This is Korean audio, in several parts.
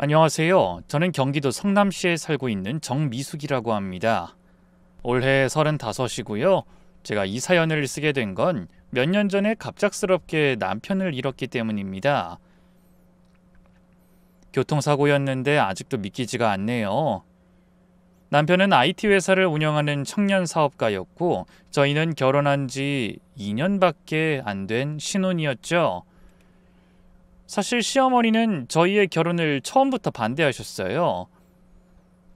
안녕하세요. 저는 경기도 성남시에 살고 있는 정미숙이라고 합니다. 올해 35이고요. 제가 이 사연을 쓰게 된 건 몇 년 전에 갑작스럽게 남편을 잃었기 때문입니다. 교통사고였는데 아직도 믿기지가 않네요. 남편은 IT 회사를 운영하는 청년 사업가였고 저희는 결혼한 지 2년밖에 안 된 신혼이었죠. 사실 시어머니는 저희의 결혼을 처음부터 반대하셨어요.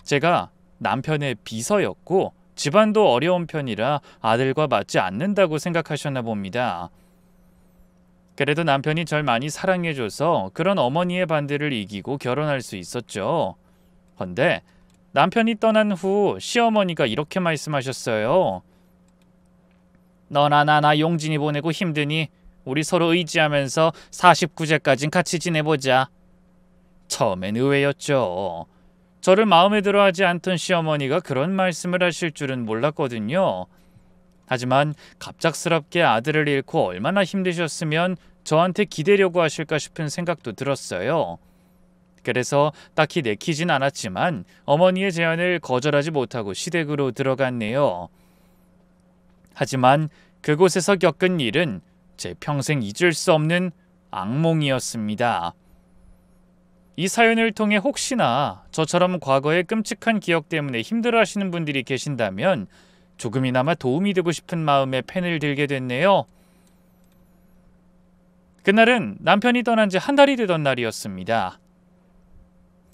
제가 남편의 비서였고 집안도 어려운 편이라 아들과 맞지 않는다고 생각하셨나 봅니다. 그래도 남편이 절 많이 사랑해줘서 그런 어머니의 반대를 이기고 결혼할 수 있었죠. 헌데 남편이 떠난 후 시어머니가 이렇게 말씀하셨어요. 너나 나나 용진이 보내고 힘드니 우리 서로 의지하면서 49제까진 같이 지내보자. 처음엔 의외였죠. 저를 마음에 들어하지 않던 시어머니가 그런 말씀을 하실 줄은 몰랐거든요. 하지만 갑작스럽게 아들을 잃고 얼마나 힘드셨으면 저한테 기대려고 하실까 싶은 생각도 들었어요. 그래서 딱히 내키진 않았지만 어머니의 제안을 거절하지 못하고 시댁으로 들어갔네요. 하지만 그곳에서 겪은 일은 제 평생 잊을 수 없는 악몽이었습니다. 이 사연을 통해 혹시나 저처럼 과거의 끔찍한 기억 때문에 힘들어하시는 분들이 계신다면 조금이나마 도움이 되고 싶은 마음에 펜을 들게 됐네요. 그날은 남편이 떠난 지 한 달이 되던 날이었습니다.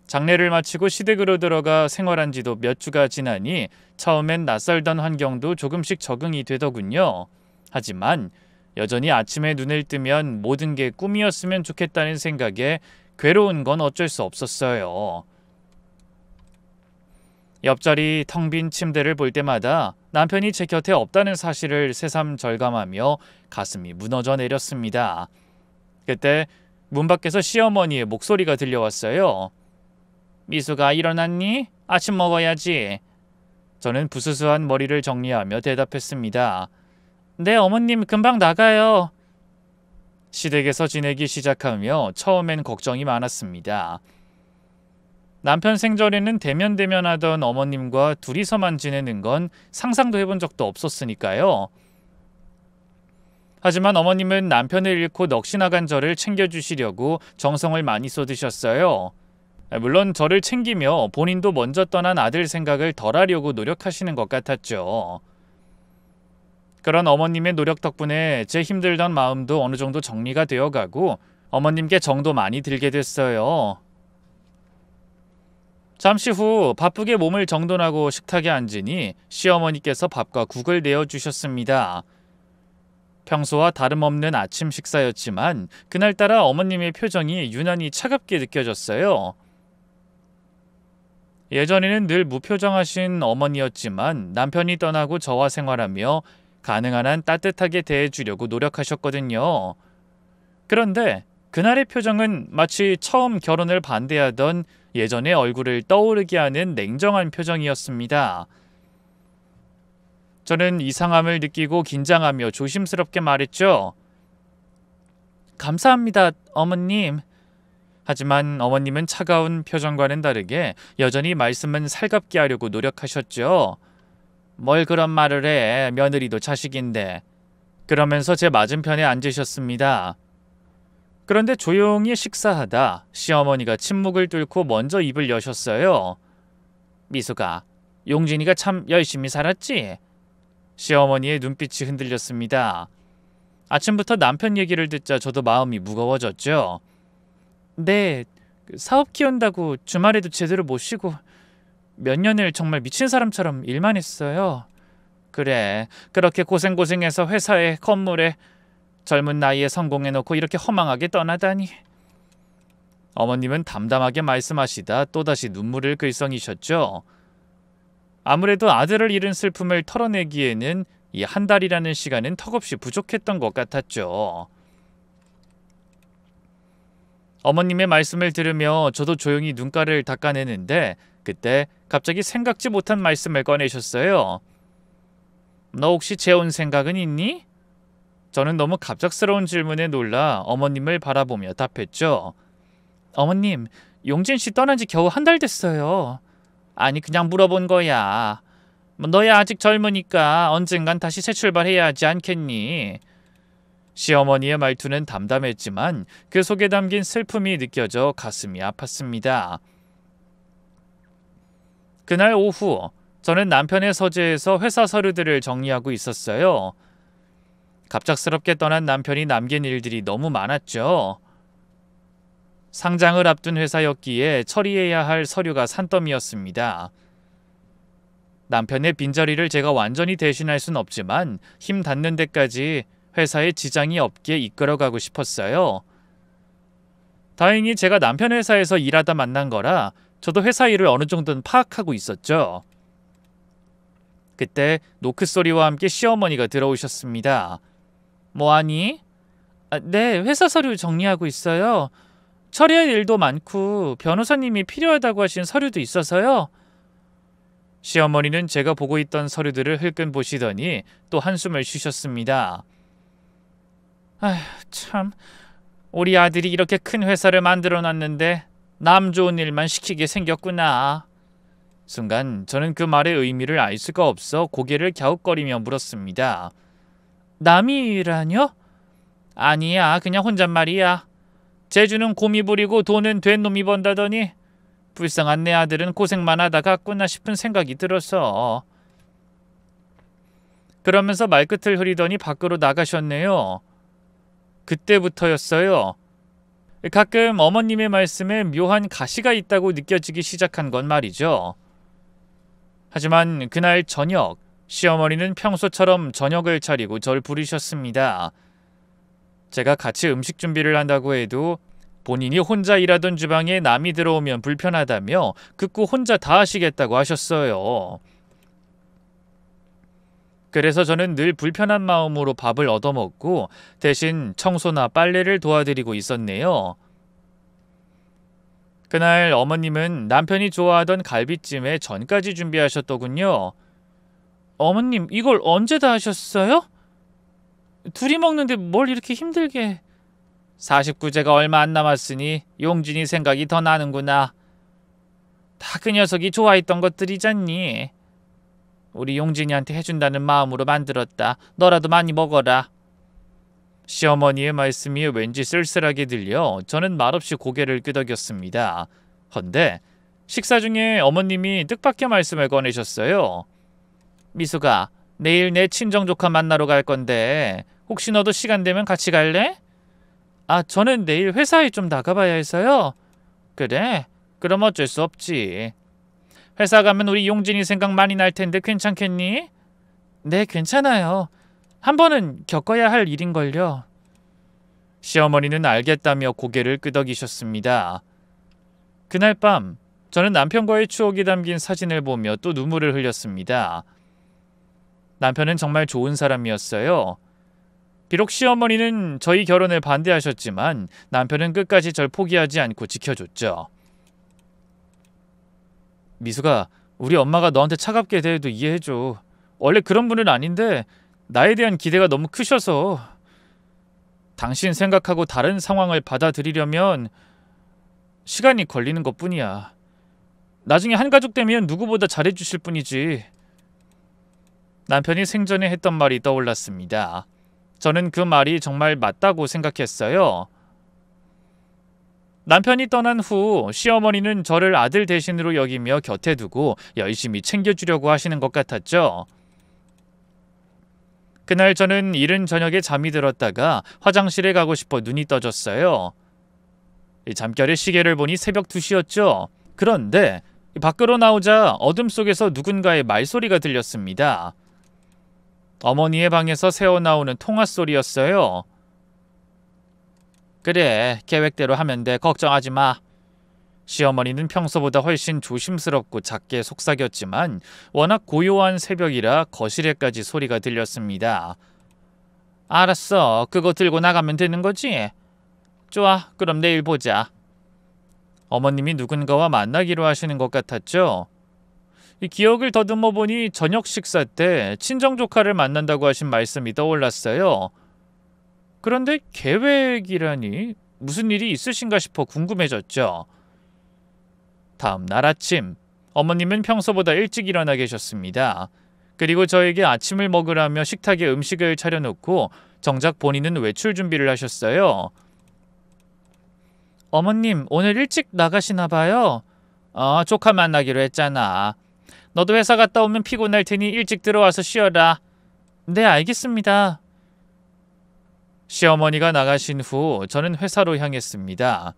장례를 마치고 시댁으로 들어가 생활한 지도 몇 주가 지나니 처음엔 낯설던 환경도 조금씩 적응이 되더군요. 하지만 여전히 아침에 눈을 뜨면 모든 게 꿈이었으면 좋겠다는 생각에 괴로운 건 어쩔 수 없었어요. 옆자리 텅 빈 침대를 볼 때마다 남편이 제 곁에 없다는 사실을 새삼 절감하며 가슴이 무너져 내렸습니다. 그때 문 밖에서 시어머니의 목소리가 들려왔어요. 미수가 일어났니? 아침 먹어야지. 저는 부스스한 머리를 정리하며 대답했습니다. 네, 어머님 금방 나가요. 시댁에서 지내기 시작하며 처음엔 걱정이 많았습니다. 남편 생전에는 대면대면하던 어머님과 둘이서만 지내는 건 상상도 해본 적도 없었으니까요. 하지만 어머님은 남편을 잃고 넋이 나간 저를 챙겨주시려고 정성을 많이 쏟으셨어요. 물론 저를 챙기며 본인도 먼저 떠난 아들 생각을 덜하려고 노력하시는 것 같았죠. 그런 어머님의 노력 덕분에 제 힘들던 마음도 어느 정도 정리가 되어가고 어머님께 정도 많이 들게 됐어요. 잠시 후 바쁘게 몸을 정돈하고 식탁에 앉으니 시어머니께서 밥과 국을 내어주셨습니다. 평소와 다름없는 아침 식사였지만 그날따라 어머님의 표정이 유난히 차갑게 느껴졌어요. 예전에는 늘 무표정하신 어머니였지만 남편이 떠나고 저와 생활하며 가능한 한 따뜻하게 대해주려고 노력하셨거든요. 그런데 그날의 표정은 마치 처음 결혼을 반대하던 예전의 얼굴을 떠오르게 하는 냉정한 표정이었습니다. 저는 이상함을 느끼고 긴장하며 조심스럽게 말했죠. 감사합니다, 어머님. 하지만 어머님은 차가운 표정과는 다르게 여전히 말씀은 살갑게 하려고 노력하셨죠. 뭘 그런 말을 해, 며느리도 자식인데. 그러면서 제 맞은편에 앉으셨습니다. 그런데 조용히 식사하다 시어머니가 침묵을 뚫고 먼저 입을 여셨어요. 미수가, 용진이가 참 열심히 살았지? 시어머니의 눈빛이 흔들렸습니다. 아침부터 남편 얘기를 듣자 저도 마음이 무거워졌죠. 네, 사업 키운다고 주말에도 제대로 못 쉬고 몇 년을 정말 미친 사람처럼 일만 했어요. 그래, 그렇게 고생해서 회사에 건물에 젊은 나이에 성공해놓고 이렇게 허망하게 떠나다니. 어머님은 담담하게 말씀하시다 또다시 눈물을 글썽이셨죠. 아무래도 아들을 잃은 슬픔을 털어내기에는 이 한 달이라는 시간은 턱없이 부족했던 것 같았죠. 어머님의 말씀을 들으며 저도 조용히 눈가를 닦아내는데 그때 갑자기 생각지 못한 말씀을 꺼내셨어요. 너 혹시 재혼 생각은 있니? 저는 너무 갑작스러운 질문에 놀라 어머님을 바라보며 답했죠. 어머님, 용진 씨 떠난 지 겨우 한 달 됐어요. 아니 그냥 물어본 거야. 뭐 너야 아직 젊으니까 언젠간 다시 새 출발해야 하지 않겠니? 시어머니의 말투는 담담했지만 그 속에 담긴 슬픔이 느껴져 가슴이 아팠습니다. 그날 오후 저는 남편의 서재에서 회사 서류들을 정리하고 있었어요. 갑작스럽게 떠난 남편이 남긴 일들이 너무 많았죠. 상장을 앞둔 회사였기에 처리해야 할 서류가 산더미였습니다. 남편의 빈자리를 제가 완전히 대신할 순 없지만 힘 닿는 데까지 회사에 지장이 없게 이끌어가고 싶었어요. 다행히 제가 남편 회사에서 일하다 만난 거라 저도 회사 일을 어느 정도는 파악하고 있었죠. 그때 노크 소리와 함께 시어머니가 들어오셨습니다. 뭐하니? 네, 회사 서류 정리하고 있어요. 처리할 일도 많고 변호사님이 필요하다고 하신 서류도 있어서요. 시어머니는 제가 보고 있던 서류들을 흘끔 보시더니 또 한숨을 쉬셨습니다. 아휴, 참. 우리 아들이 이렇게 큰 회사를 만들어놨는데 남 좋은 일만 시키게 생겼구나. 순간 저는 그 말의 의미를 알 수가 없어 고개를 갸웃거리며 물었습니다. 남이라뇨? 아니야, 그냥 혼잣말이야. 재주는 곰이 부리고 돈은 된 놈이 번다더니 불쌍한 내 아들은 고생만 하다 갔구나 싶은 생각이 들어서. 그러면서 말끝을 흐리더니 밖으로 나가셨네요. 그때부터였어요. 가끔 어머님의 말씀에 묘한 가시가 있다고 느껴지기 시작한 건 말이죠. 하지만 그날 저녁, 시어머니는 평소처럼 저녁을 차리고 절 부르셨습니다. 제가 같이 음식 준비를 한다고 해도 본인이 혼자 일하던 주방에 남이 들어오면 불편하다며 극구 혼자 다 하시겠다고 하셨어요. 그래서 저는 늘 불편한 마음으로 밥을 얻어먹고 대신 청소나 빨래를 도와드리고 있었네요. 그날 어머님은 남편이 좋아하던 갈비찜에 전까지 준비하셨더군요. 어머님, 이걸 언제 다 하셨어요? 둘이 먹는데 뭘 이렇게 힘들게. 49제가 얼마 안 남았으니 용진이 생각이 더 나는구나. 다 그 녀석이 좋아했던 것들이잖니. 우리 용진이한테 해준다는 마음으로 만들었다. 너라도 많이 먹어라. 시어머니의 말씀이 왠지 쓸쓸하게 들려 저는 말없이 고개를 끄덕였습니다. 헌데 식사 중에 어머님이 뜻밖의 말씀을 꺼내셨어요. 미숙아, 내일 내 친정조카 만나러 갈 건데 혹시 너도 시간 되면 같이 갈래? 저는 내일 회사에 좀 나가봐야 해서요. 그래? 그럼 어쩔 수 없지. 회사 가면 우리 용진이 생각 많이 날 텐데 괜찮겠니? 네, 괜찮아요. 한 번은 겪어야 할 일인걸요. 시어머니는 알겠다며 고개를 끄덕이셨습니다. 그날 밤 저는 남편과의 추억이 담긴 사진을 보며 또 눈물을 흘렸습니다. 남편은 정말 좋은 사람이었어요. 비록 시어머니는 저희 결혼을 반대하셨지만 남편은 끝까지 절 포기하지 않고 지켜줬죠. 미숙아, 우리 엄마가 너한테 차갑게 대해도 이해해줘. 원래 그런 분은 아닌데 나에 대한 기대가 너무 크셔서. 당신 생각하고 다른 상황을 받아들이려면 시간이 걸리는 것뿐이야. 나중에 한가족 되면 누구보다 잘해주실 뿐이지. 남편이 생전에 했던 말이 떠올랐습니다. 저는 그 말이 정말 맞다고 생각했어요. 남편이 떠난 후 시어머니는 저를 아들 대신으로 여기며 곁에 두고 열심히 챙겨주려고 하시는 것 같았죠. 그날 저는 이른 저녁에 잠이 들었다가 화장실에 가고 싶어 눈이 떠졌어요. 잠결에 시계를 보니 새벽 2시였죠. 그런데 밖으로 나오자 어둠 속에서 누군가의 말소리가 들렸습니다. 어머니의 방에서 새어나오는 통화 소리였어요. 그래, 계획대로 하면 돼. 걱정하지 마. 시어머니는 평소보다 훨씬 조심스럽고 작게 속삭였지만 워낙 고요한 새벽이라 거실에까지 소리가 들렸습니다. 알았어. 그거 들고 나가면 되는 거지? 좋아. 그럼 내일 보자. 어머님이 누군가와 만나기로 하시는 것 같았죠. 이 기억을 더듬어 보니 저녁 식사 때 친정조카를 만난다고 하신 말씀이 떠올랐어요. 그런데 계획이라니 무슨 일이 있으신가 싶어 궁금해졌죠. 다음 날 아침, 어머님은 평소보다 일찍 일어나 계셨습니다. 그리고 저에게 아침을 먹으라며 식탁에 음식을 차려놓고 정작 본인은 외출 준비를 하셨어요. 어머님, 오늘 일찍 나가시나 봐요. 조카 만나기로 했잖아. 너도 회사 갔다 오면 피곤할 테니 일찍 들어와서 쉬어라. 네, 알겠습니다. 시어머니가 나가신 후 저는 회사로 향했습니다.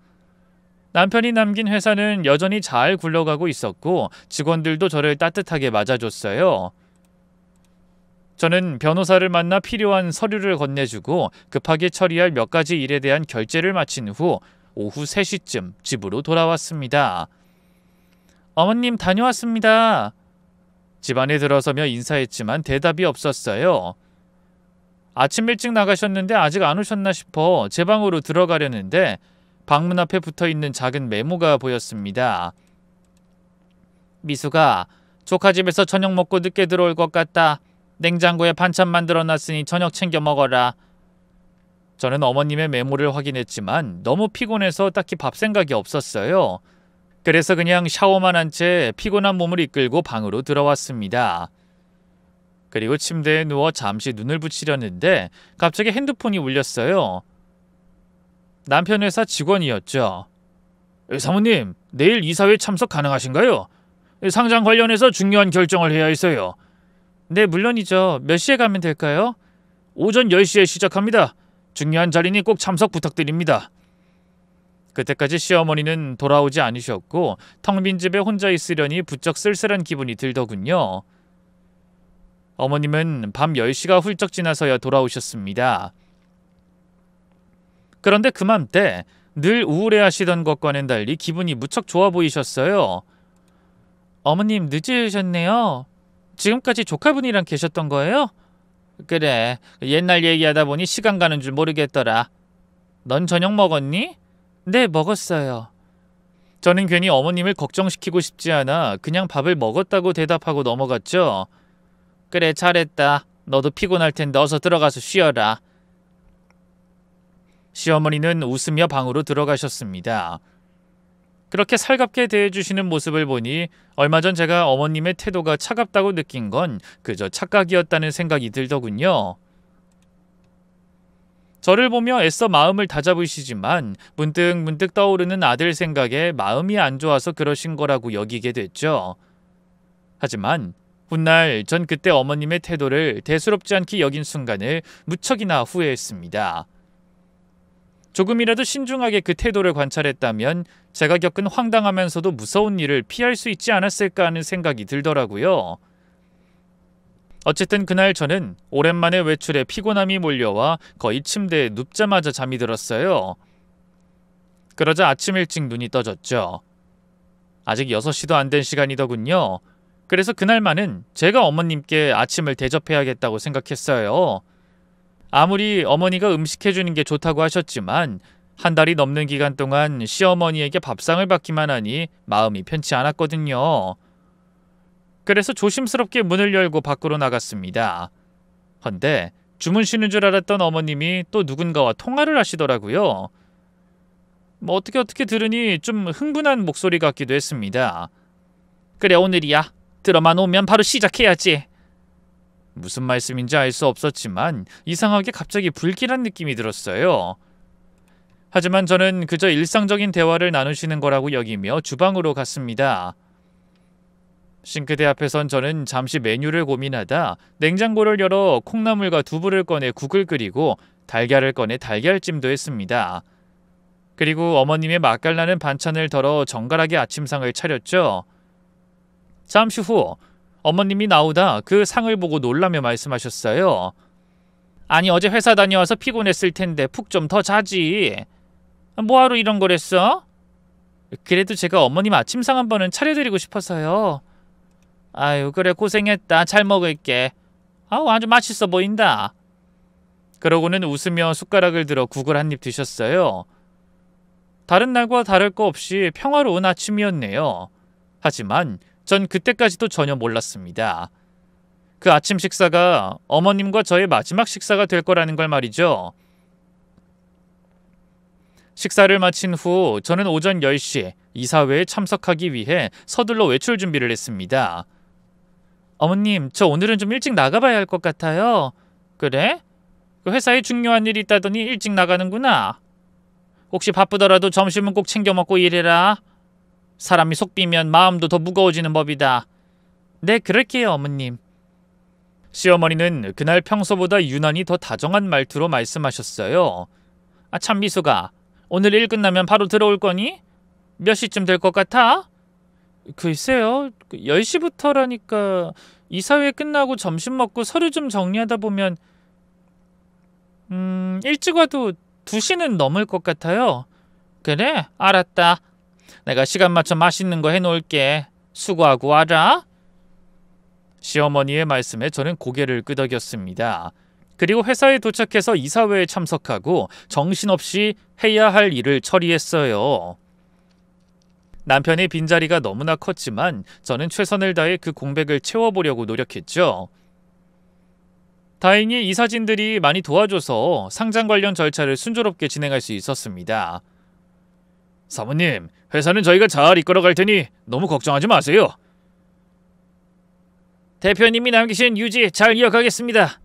남편이 남긴 회사는 여전히 잘 굴러가고 있었고 직원들도 저를 따뜻하게 맞아줬어요. 저는 변호사를 만나 필요한 서류를 건네주고 급하게 처리할 몇 가지 일에 대한 결제를 마친 후 오후 3시쯤 집으로 돌아왔습니다. 어머님, 다녀왔습니다. 집 안에 들어서며 인사했지만 대답이 없었어요. 아침 일찍 나가셨는데 아직 안 오셨나 싶어 제 방으로 들어가려는데 방문 앞에 붙어있는 작은 메모가 보였습니다. 미수가, 조카 집에서 저녁 먹고 늦게 들어올 것 같다. 냉장고에 반찬 만들어놨으니 저녁 챙겨 먹어라. 저는 어머님의 메모를 확인했지만 너무 피곤해서 딱히 밥 생각이 없었어요. 그래서 그냥 샤워만 한 채 피곤한 몸을 이끌고 방으로 들어왔습니다. 그리고 침대에 누워 잠시 눈을 붙이려는데 갑자기 핸드폰이 울렸어요. 남편 회사 직원이었죠. 사모님, 내일 이사회 참석 가능하신가요? 상장 관련해서 중요한 결정을 해야 해서요. 네, 물론이죠. 몇 시에 가면 될까요? 오전 10시에 시작합니다. 중요한 자리니 꼭 참석 부탁드립니다. 그때까지 시어머니는 돌아오지 않으셨고 텅 빈 집에 혼자 있으려니 부쩍 쓸쓸한 기분이 들더군요. 어머님은 밤 10시가 훌쩍 지나서야 돌아오셨습니다. 그런데 그맘때 늘 우울해하시던 것과는 달리 기분이 무척 좋아 보이셨어요. 어머님, 늦으셨네요. 지금까지 조카분이랑 계셨던 거예요? 그래, 옛날 얘기하다 보니 시간 가는 줄 모르겠더라. 넌 저녁 먹었니? 네, 먹었어요. 저는 괜히 어머님을 걱정시키고 싶지 않아 그냥 밥을 먹었다고 대답하고 넘어갔죠. 그래, 잘했다. 너도 피곤할 텐데 어서 들어가서 쉬어라. 시어머니는 웃으며 방으로 들어가셨습니다. 그렇게 살갑게 대해주시는 모습을 보니 얼마 전 제가 어머님의 태도가 차갑다고 느낀 건 그저 착각이었다는 생각이 들더군요. 저를 보며 애써 마음을 다잡으시지만 문득 떠오르는 아들 생각에 마음이 안 좋아서 그러신 거라고 여기게 됐죠. 하지만 훗날 전 그때 어머님의 태도를 대수롭지 않게 여긴 순간을 무척이나 후회했습니다. 조금이라도 신중하게 그 태도를 관찰했다면 제가 겪은 황당하면서도 무서운 일을 피할 수 있지 않았을까 하는 생각이 들더라고요. 어쨌든 그날 저는 오랜만에 외출에 피곤함이 몰려와 거의 침대에 눕자마자 잠이 들었어요. 그러자 아침 일찍 눈이 떠졌죠. 아직 6시도 안 된 시간이더군요. 그래서 그날만은 제가 어머님께 아침을 대접해야겠다고 생각했어요. 아무리 어머니가 음식해주는 게 좋다고 하셨지만 한 달이 넘는 기간 동안 시어머니에게 밥상을 받기만 하니 마음이 편치 않았거든요. 그래서 조심스럽게 문을 열고 밖으로 나갔습니다. 헌데 주무시는 줄 알았던 어머님이 또 누군가와 통화를 하시더라고요. 어떻게 들으니 좀 흥분한 목소리 같기도 했습니다. 그래, 오늘이야. 들어만 오면 바로 시작해야지. 무슨 말씀인지 알 수 없었지만 이상하게 갑자기 불길한 느낌이 들었어요. 하지만 저는 그저 일상적인 대화를 나누시는 거라고 여기며 주방으로 갔습니다. 싱크대 앞에 선 저는 잠시 메뉴를 고민하다 냉장고를 열어 콩나물과 두부를 꺼내 국을 끓이고 달걀을 꺼내 달걀찜도 했습니다. 그리고 어머님의 맛깔나는 반찬을 덜어 정갈하게 아침상을 차렸죠. 잠시 후 어머님이 나오다 그 상을 보고 놀라며 말씀하셨어요. 아니, 어제 회사 다녀와서 피곤했을 텐데 푹 좀 더 자지. 뭐하러 이런 걸 했어? 그래도 제가 어머님 아침상 한 번은 차려드리고 싶어서요. 아유, 그래, 고생했다. 잘 먹을게. 아주 맛있어 보인다. 그러고는 웃으며 숟가락을 들어 국을 한 입 드셨어요. 다른 날과 다를 거 없이 평화로운 아침이었네요. 하지만 전 그때까지도 전혀 몰랐습니다. 그 아침 식사가 어머님과 저의 마지막 식사가 될 거라는 걸 말이죠. 식사를 마친 후 저는 오전 10시 이사회에 참석하기 위해 서둘러 외출 준비를 했습니다. 어머님, 저 오늘은 좀 일찍 나가봐야 할 것 같아요. 그래? 그 회사에 중요한 일이 있다더니 일찍 나가는구나. 혹시 바쁘더라도 점심은 꼭 챙겨 먹고 일해라. 사람이 속 비면 마음도 더 무거워지는 법이다. 네, 그럴게요, 어머님. 시어머니는 그날 평소보다 유난히 더 다정한 말투로 말씀하셨어요. 참 미수가, 오늘 일 끝나면 바로 들어올 거니? 몇 시쯤 될 것 같아? 글쎄요, 10시부터라니까 이사회 끝나고 점심 먹고 서류 좀 정리하다 보면 일찍 와도 2시는 넘을 것 같아요. 그래? 알았다. 내가 시간 맞춰 맛있는 거 해놓을게. 수고하고 와라. 시어머니의 말씀에 저는 고개를 끄덕였습니다. 그리고 회사에 도착해서 이사회에 참석하고 정신없이 해야 할 일을 처리했어요. 남편의 빈자리가 너무나 컸지만 저는 최선을 다해 그 공백을 채워보려고 노력했죠. 다행히 이 사진들이 많이 도와줘서 상장 관련 절차를 순조롭게 진행할 수 있었습니다. 사모님, 회사는 저희가 잘 이끌어갈 테니 너무 걱정하지 마세요. 대표님이 남기신 유지 잘 이어가겠습니다.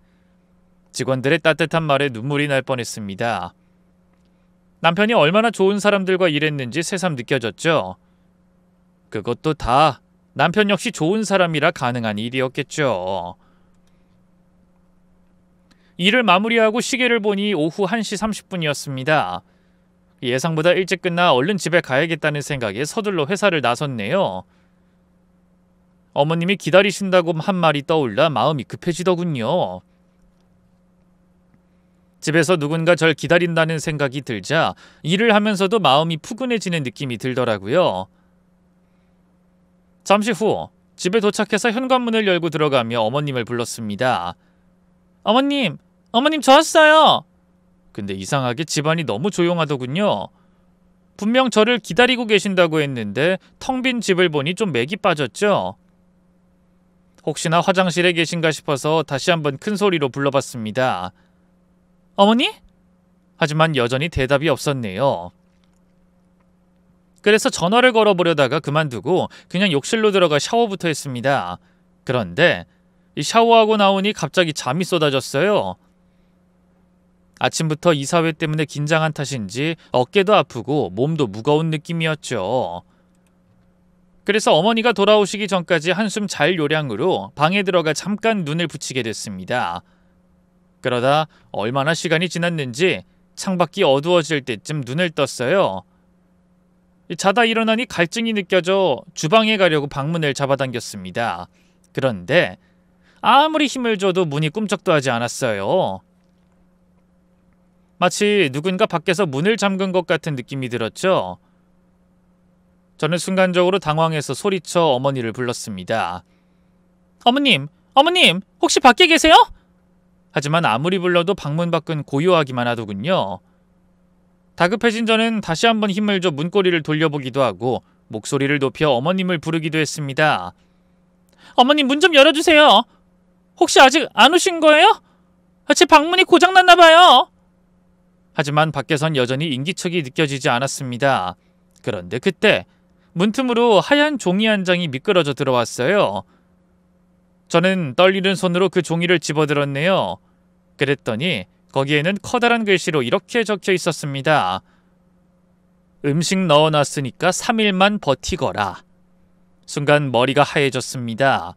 직원들의 따뜻한 말에 눈물이 날 뻔했습니다. 남편이 얼마나 좋은 사람들과 일했는지 새삼 느껴졌죠. 그것도 다 남편 역시 좋은 사람이라 가능한 일이었겠죠. 일을 마무리하고 시계를 보니 오후 1시 30분이었습니다. 예상보다 일찍 끝나 얼른 집에 가야겠다는 생각에 서둘러 회사를 나섰네요. 어머님이 기다리신다고 한 말이 떠올라 마음이 급해지더군요. 집에서 누군가 절 기다린다는 생각이 들자 일을 하면서도 마음이 푸근해지는 느낌이 들더라고요. 잠시 후 집에 도착해서 현관문을 열고 들어가며 어머님을 불렀습니다. 어머님 저 왔어요. 근데 이상하게 집안이 너무 조용하더군요. 분명 저를 기다리고 계신다고 했는데 텅 빈 집을 보니 좀 맥이 빠졌죠. 혹시나 화장실에 계신가 싶어서 다시 한번 큰 소리로 불러봤습니다. 어머니? 하지만 여전히 대답이 없었네요. 그래서 전화를 걸어보려다가 그만두고 그냥 욕실로 들어가 샤워부터 했습니다. 그런데 샤워하고 나오니 갑자기 잠이 쏟아졌어요. 아침부터 이사회 때문에 긴장한 탓인지 어깨도 아프고 몸도 무거운 느낌이었죠. 그래서 어머니가 돌아오시기 전까지 한숨 잘 요량으로 방에 들어가 잠깐 눈을 붙이게 됐습니다. 그러다 얼마나 시간이 지났는지 창밖이 어두워질 때쯤 눈을 떴어요. 자다 일어나니 갈증이 느껴져 주방에 가려고 방문을 잡아당겼습니다. 그런데 아무리 힘을 줘도 문이 꿈쩍도 하지 않았어요. 마치 누군가 밖에서 문을 잠근 것 같은 느낌이 들었죠. 저는 순간적으로 당황해서 소리쳐 어머니를 불렀습니다. 어머님, 혹시 밖에 계세요? 하지만 아무리 불러도 방문 밖은 고요하기만 하더군요. 다급해진 저는 다시 한번 힘을 줘 문고리를 돌려보기도 하고 목소리를 높여 어머님을 부르기도 했습니다. 어머님, 문 좀 열어주세요. 혹시 아직 안 오신 거예요? 제 방문이 고장났나 봐요. 하지만 밖에선 여전히 인기척이 느껴지지 않았습니다. 그런데 그때 문틈으로 하얀 종이 한 장이 미끄러져 들어왔어요. 저는 떨리는 손으로 그 종이를 집어들었네요. 그랬더니 거기에는 커다란 글씨로 이렇게 적혀 있었습니다. 음식 넣어놨으니까 3일만 버티거라. 순간 머리가 하얘졌습니다.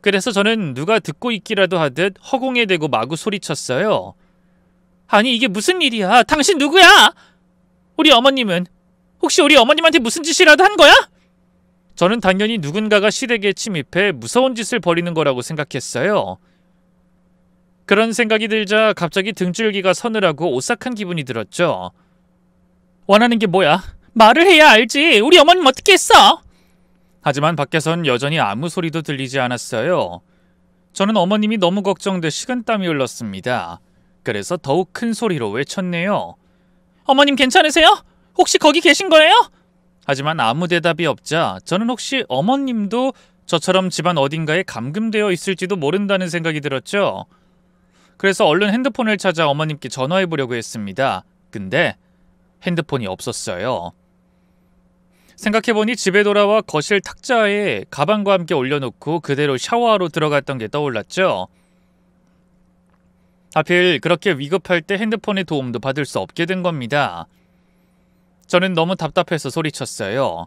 그래서 저는 누가 듣고 있기라도 하듯 허공에 대고 마구 소리쳤어요. 아니, 이게 무슨 일이야? 당신 누구야? 우리 어머님은 혹시 우리 어머님한테 무슨 짓이라도 한 거야? 저는 당연히 누군가가 시댁에 침입해 무서운 짓을 벌이는 거라고 생각했어요. 그런 생각이 들자 갑자기 등줄기가 서늘하고 오싹한 기분이 들었죠. 원하는 게 뭐야? 말을 해야 알지. 우리 어머님 어떻게 했어? 하지만 밖에선 여전히 아무 소리도 들리지 않았어요. 저는 어머님이 너무 걱정돼 식은땀이 흘렀습니다. 그래서 더욱 큰 소리로 외쳤네요. 어머님 괜찮으세요? 혹시 거기 계신 거예요? 하지만 아무 대답이 없자 저는 혹시 어머님도 저처럼 집안 어딘가에 감금되어 있을지도 모른다는 생각이 들었죠. 그래서 얼른 핸드폰을 찾아 어머님께 전화해 보려고 했습니다. 근데 핸드폰이 없었어요. 생각해보니 집에 돌아와 거실 탁자에 가방과 함께 올려놓고 그대로 샤워하러 들어갔던 게 떠올랐죠. 하필 그렇게 위급할 때 핸드폰의 도움도 받을 수 없게 된 겁니다. 저는 너무 답답해서 소리쳤어요.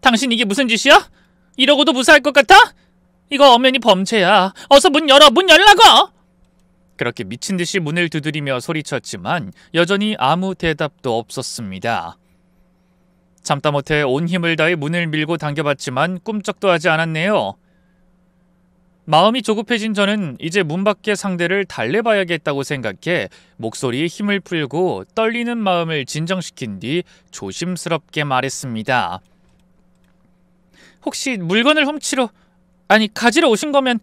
당신 이게 무슨 짓이야? 이러고도 무사할 것 같아? 이거 엄연히 범죄야. 어서 문 열어! 문 열라고! 그렇게 미친 듯이 문을 두드리며 소리쳤지만 여전히 아무 대답도 없었습니다. 참다 못해 온 힘을 다해 문을 밀고 당겨봤지만 꿈쩍도 하지 않았네요. 마음이 조급해진 저는 이제 문 밖의 상대를 달래봐야겠다고 생각해 목소리에 힘을 풀고 떨리는 마음을 진정시킨 뒤 조심스럽게 말했습니다. 혹시 물건을 훔치러, 가지러 오신 거면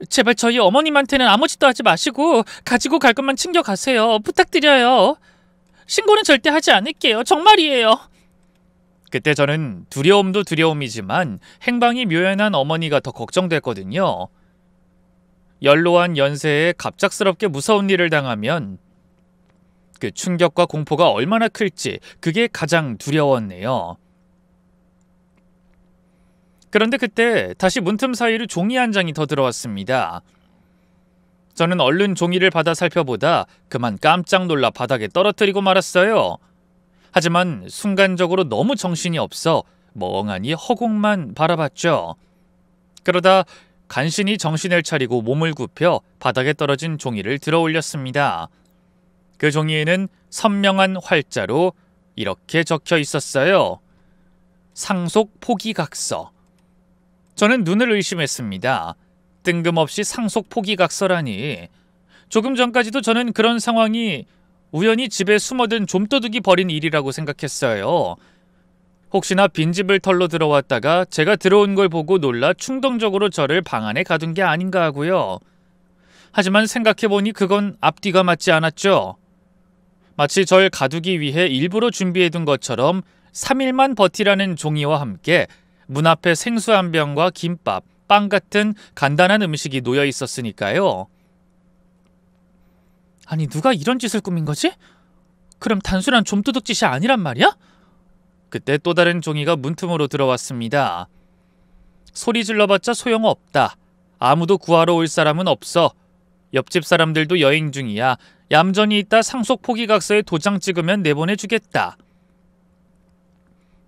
제발 저희 어머님한테는 아무 짓도 하지 마시고 가지고 갈 것만 챙겨가세요. 부탁드려요. 신고는 절대 하지 않을게요. 정말이에요. 그때 저는 두려움도 두려움이지만 행방이 묘연한 어머니가 더 걱정됐거든요. 연로한 연세에 갑작스럽게 무서운 일을 당하면 그 충격과 공포가 얼마나 클지 그게 가장 두려웠네요. 그런데 그때 다시 문틈 사이로 종이 한 장이 더 들어왔습니다. 저는 얼른 종이를 받아 살펴보다 그만 깜짝 놀라 바닥에 떨어뜨리고 말았어요. 하지만 순간적으로 너무 정신이 없어 멍하니 허공만 바라봤죠. 그러다 간신히 정신을 차리고 몸을 굽혀 바닥에 떨어진 종이를 들어 올렸습니다. 그 종이에는 선명한 활자로 이렇게 적혀 있었어요. 상속 포기각서. 저는 눈을 의심했습니다. 뜬금없이 상속 포기각서라니. 조금 전까지도 저는 그런 상황이 우연히 집에 숨어든 좀도둑이 벌인 일이라고 생각했어요. 혹시나 빈집을 털러 들어왔다가 제가 들어온 걸 보고 놀라 충동적으로 저를 방 안에 가둔 게 아닌가 하고요. 하지만 생각해보니 그건 앞뒤가 맞지 않았죠. 마치 절 가두기 위해 일부러 준비해둔 것처럼 3일만 버티라는 종이와 함께 문 앞에 생수 한 병과 김밥, 빵 같은 간단한 음식이 놓여 있었으니까요. 아니, 누가 이런 짓을 꾸민 거지? 그럼 단순한 좀도둑 짓이 아니란 말이야? 그때 또 다른 종이가 문틈으로 들어왔습니다. 소리 질러봤자 소용없다. 아무도 구하러 올 사람은 없어. 옆집 사람들도 여행 중이야. 얌전히 있다 상속 포기각서에 도장 찍으면 내보내주겠다.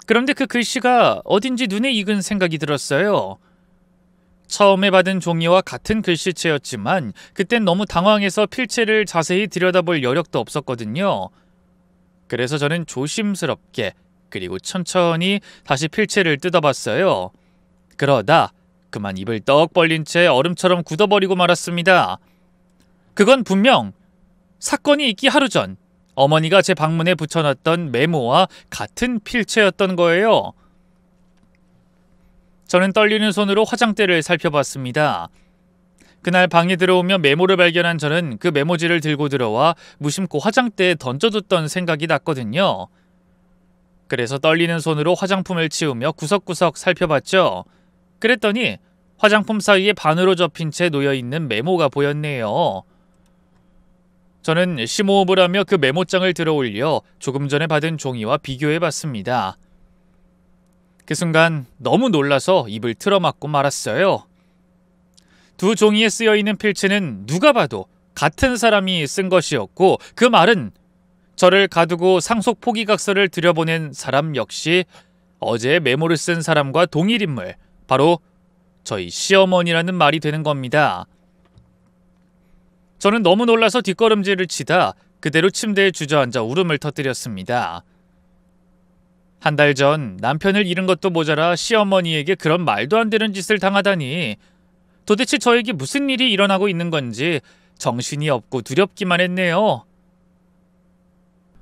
그런데 그 글씨가 어딘지 눈에 익은 생각이 들었어요. 처음에 받은 종이와 같은 글씨체였지만 그땐 너무 당황해서 필체를 자세히 들여다볼 여력도 없었거든요. 그래서 저는 조심스럽게 그리고 천천히 다시 필체를 뜯어봤어요. 그러다 그만 입을 떡 벌린 채 얼음처럼 굳어버리고 말았습니다. 그건 분명 사건이 있기 하루 전 어머니가 제 방문에 붙여놨던 메모와 같은 필체였던 거예요. 저는 떨리는 손으로 화장대를 살펴봤습니다. 그날 방에 들어오며 메모를 발견한 저는 그 메모지를 들고 들어와 무심코 화장대에 던져뒀던 생각이 났거든요. 그래서 떨리는 손으로 화장품을 치우며 구석구석 살펴봤죠. 그랬더니 화장품 사이에 반으로 접힌 채 놓여있는 메모가 보였네요. 저는 심호흡을 하며 그 메모장을 들어올려 조금 전에 받은 종이와 비교해봤습니다. 그 순간 너무 놀라서 입을 틀어막고 말았어요. 두 종이에 쓰여있는 필체는 누가 봐도 같은 사람이 쓴 것이었고 그 말은 저를 가두고 상속 포기각서를 들여보낸 사람 역시 어제 메모를 쓴 사람과 동일 인물, 바로 저희 시어머니라는 말이 되는 겁니다. 저는 너무 놀라서 뒷걸음질을 치다 그대로 침대에 주저앉아 울음을 터뜨렸습니다. 한 달 전 남편을 잃은 것도 모자라 시어머니에게 그런 말도 안 되는 짓을 당하다니 도대체 저에게 무슨 일이 일어나고 있는 건지 정신이 없고 두렵기만 했네요.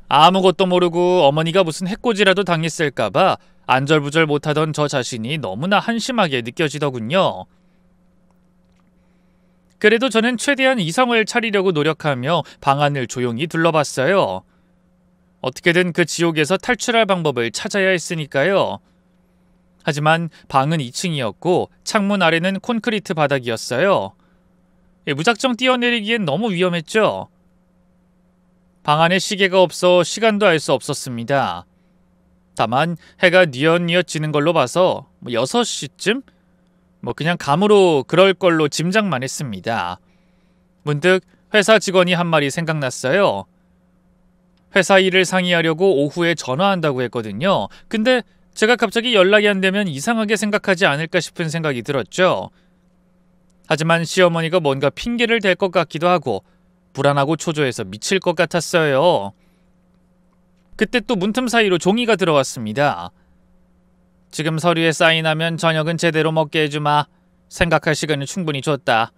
아무것도 모르고 어머니가 무슨 해코지라도 당했을까봐 안절부절 못하던 저 자신이 너무나 한심하게 느껴지더군요. 그래도 저는 최대한 이성을 차리려고 노력하며 방안을 조용히 둘러봤어요. 어떻게든 그 지옥에서 탈출할 방법을 찾아야 했으니까요. 하지만 방은 2층이었고 창문 아래는 콘크리트 바닥이었어요. 무작정 뛰어내리기엔 너무 위험했죠. 방 안에 시계가 없어 시간도 알 수 없었습니다. 다만 해가 뉘엿뉘엿 지는 걸로 봐서 6시쯤? 그냥 감으로 그럴 걸로 짐작만 했습니다. 문득 회사 직원이 한 말이 생각났어요. 회사 일을 상의하려고 오후에 전화한다고 했거든요. 근데 제가 갑자기 연락이 안 되면 이상하게 생각하지 않을까 싶은 생각이 들었죠. 하지만 시어머니가 뭔가 핑계를 댈 것 같기도 하고 불안하고 초조해서 미칠 것 같았어요. 그때 또 문틈 사이로 종이가 들어왔습니다. 지금 서류에 사인하면 저녁은 제대로 먹게 해주마. 생각할 시간은 충분히 줬다.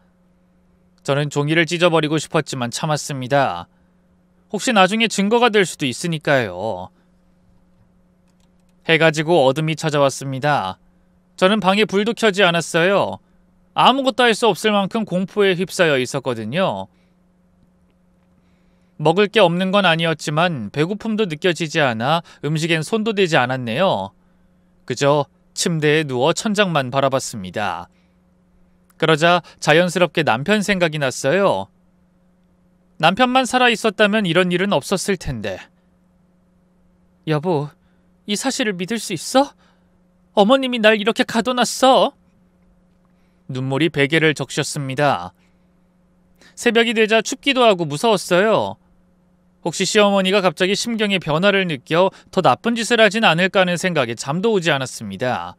저는 종이를 찢어버리고 싶었지만 참았습니다. 혹시 나중에 증거가 될 수도 있으니까요. 해가 지고 어둠이 찾아왔습니다. 저는 방에 불도 켜지 않았어요. 아무것도 할 수 없을 만큼 공포에 휩싸여 있었거든요. 먹을 게 없는 건 아니었지만 배고픔도 느껴지지 않아 음식엔 손도 대지 않았네요. 그저 침대에 누워 천장만 바라봤습니다. 그러자 자연스럽게 남편 생각이 났어요. 남편만 살아있었다면 이런 일은 없었을 텐데. 여보, 이 사실을 믿을 수 있어? 어머님이 날 이렇게 가둬놨어. 눈물이 베개를 적셨습니다. 새벽이 되자 춥기도 하고 무서웠어요. 혹시 시어머니가 갑자기 심경의 변화를 느껴 더 나쁜 짓을 하진 않을까 하는 생각에 잠도 오지 않았습니다.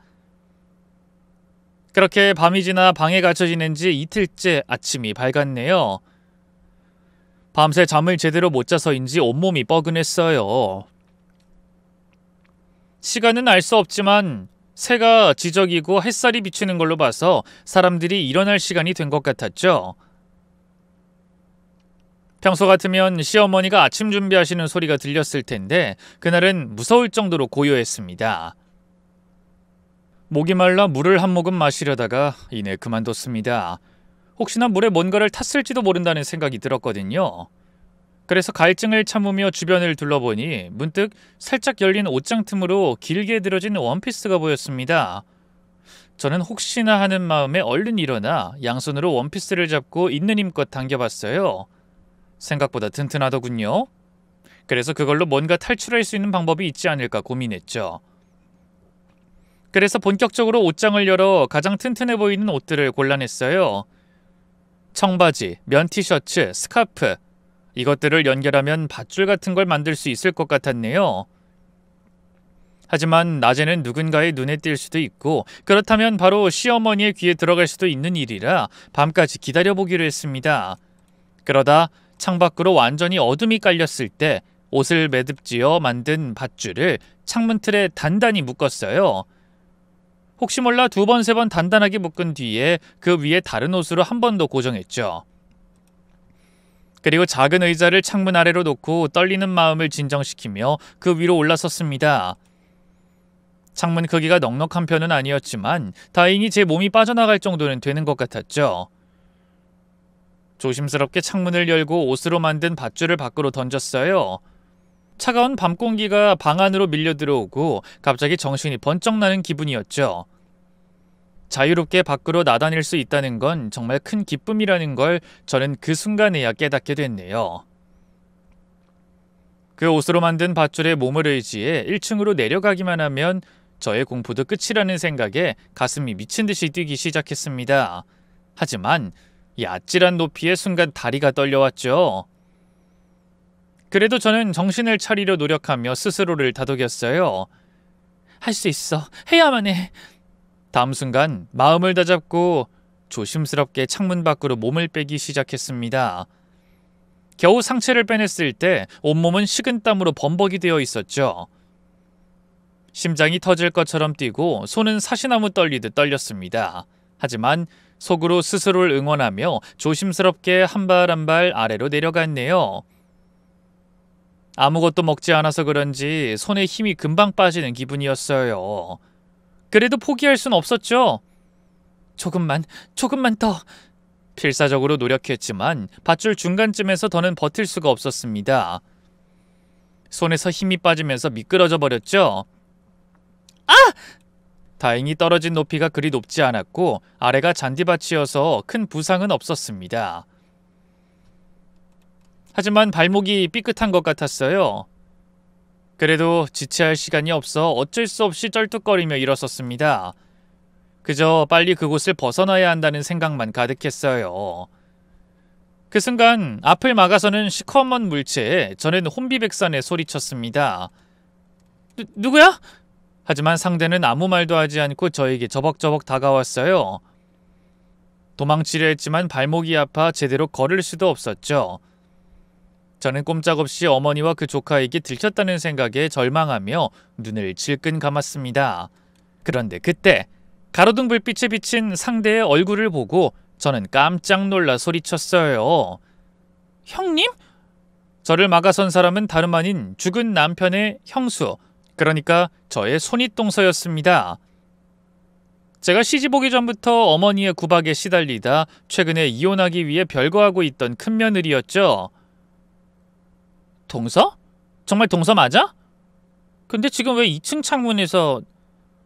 그렇게 밤이 지나 방에 갇혀 지낸 지 이틀째 아침이 밝았네요. 밤새 잠을 제대로 못 자서인지 온몸이 뻐근했어요. 시간은 알 수 없지만 새가 지저귀고 햇살이 비추는 걸로 봐서 사람들이 일어날 시간이 된 것 같았죠. 평소 같으면 시어머니가 아침 준비하시는 소리가 들렸을 텐데 그날은 무서울 정도로 고요했습니다. 목이 말라 물을 한 모금 마시려다가 이내 그만뒀습니다. 혹시나 물에 뭔가를 탔을지도 모른다는 생각이 들었거든요. 그래서 갈증을 참으며 주변을 둘러보니 문득 살짝 열린 옷장 틈으로 길게 들어진 원피스가 보였습니다. 저는 혹시나 하는 마음에 얼른 일어나 양손으로 원피스를 잡고 있는 힘껏 당겨봤어요. 생각보다 튼튼하더군요. 그래서 그걸로 뭔가 탈출할 수 있는 방법이 있지 않을까 고민했죠. 그래서 본격적으로 옷장을 열어 가장 튼튼해 보이는 옷들을 골라냈어요. 청바지, 면 티셔츠, 스카프, 이것들을 연결하면 밧줄 같은 걸 만들 수 있을 것 같았네요. 하지만 낮에는 누군가의 눈에 띌 수도 있고 그렇다면 바로 시어머니의 귀에 들어갈 수도 있는 일이라 밤까지 기다려보기로 했습니다. 그러다 창밖으로 완전히 어둠이 깔렸을 때 옷을 매듭지어 만든 밧줄을 창문 틀에 단단히 묶었어요. 혹시 몰라 2번, 3번 단단하게 묶은 뒤에 그 위에 다른 옷으로 한 번 더 고정했죠. 그리고 작은 의자를 창문 아래로 놓고 떨리는 마음을 진정시키며 그 위로 올라섰습니다. 창문 크기가 넉넉한 편은 아니었지만 다행히 제 몸이 빠져나갈 정도는 되는 것 같았죠. 조심스럽게 창문을 열고 옷으로 만든 밧줄을 밖으로 던졌어요. 차가운 밤 공기가 방 안으로 밀려 들어오고 갑자기 정신이 번쩍 나는 기분이었죠. 자유롭게 밖으로 나다닐 수 있다는 건 정말 큰 기쁨이라는 걸 저는 그 순간에야 깨닫게 됐네요. 그 옷으로 만든 밧줄에 몸을 의지해 1층으로 내려가기만 하면 저의 공포도 끝이라는 생각에 가슴이 미친 듯이 뛰기 시작했습니다. 하지만 이 아찔한 높이에 순간 다리가 떨려왔죠. 그래도 저는 정신을 차리려 노력하며 스스로를 다독였어요. 할 수 있어. 해야만 해. 다음 순간 마음을 다잡고 조심스럽게 창문 밖으로 몸을 빼기 시작했습니다. 겨우 상체를 빼냈을 때 온몸은 식은땀으로 범벅이 되어 있었죠. 심장이 터질 것처럼 뛰고 손은 사시나무 떨리듯 떨렸습니다. 하지만 속으로 스스로를 응원하며 조심스럽게 한 발 한 발 아래로 내려갔네요. 아무것도 먹지 않아서 그런지 손에 힘이 금방 빠지는 기분이었어요. 그래도 포기할 순 없었죠. 조금만 더. 필사적으로 노력했지만 밧줄 중간쯤에서 더는 버틸 수가 없었습니다. 손에서 힘이 빠지면서 미끄러져 버렸죠. 아! 다행히 떨어진 높이가 그리 높지 않았고 아래가 잔디밭이어서 큰 부상은 없었습니다. 하지만 발목이 삐끗한 것 같았어요. 그래도 지체할 시간이 없어 어쩔 수 없이 쩔뚝거리며 일었었습니다. 그저 빨리 그곳을 벗어나야 한다는 생각만 가득했어요. 그 순간 앞을 막아서는 시커먼 물체에 저는 혼비백산에 소리쳤습니다. 누구야? 하지만 상대는 아무 말도 하지 않고 저에게 저벅저벅 다가왔어요. 도망치려 했지만 발목이 아파 제대로 걸을 수도 없었죠. 저는 꼼짝없이 어머니와 그 조카에게 들켰다는 생각에 절망하며 눈을 질끈 감았습니다. 그런데 그때 가로등 불빛에 비친 상대의 얼굴을 보고 저는 깜짝 놀라 소리쳤어요. 형님? 저를 막아선 사람은 다름 아닌 죽은 남편의 형수, 그러니까 저의 손윗동서였습니다. 제가 시집 오기 전부터 어머니의 구박에 시달리다 최근에 이혼하기 위해 별거하고 있던 큰며느리였죠. 동서? 정말 동서 맞아? 근데 지금 왜 2층 창문에서...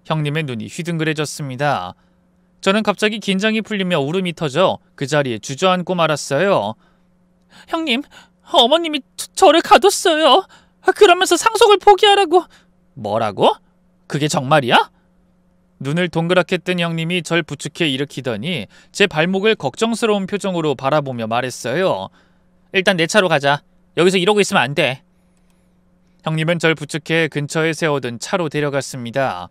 형님의 눈이 휘둥그레졌습니다. 저는 갑자기 긴장이 풀리며 울음이 터져 그 자리에 주저앉고 말았어요. 형님, 어머님이 저를 가뒀어요. 그러면서 상속을 포기하라고... 뭐라고? 그게 정말이야? 눈을 동그랗게 뜬 형님이 절 부축해 일으키더니 제 발목을 걱정스러운 표정으로 바라보며 말했어요. 일단 내 차로 가자. 여기서 이러고 있으면 안 돼. 형님은 절 부축해 근처에 세워둔 차로 데려갔습니다.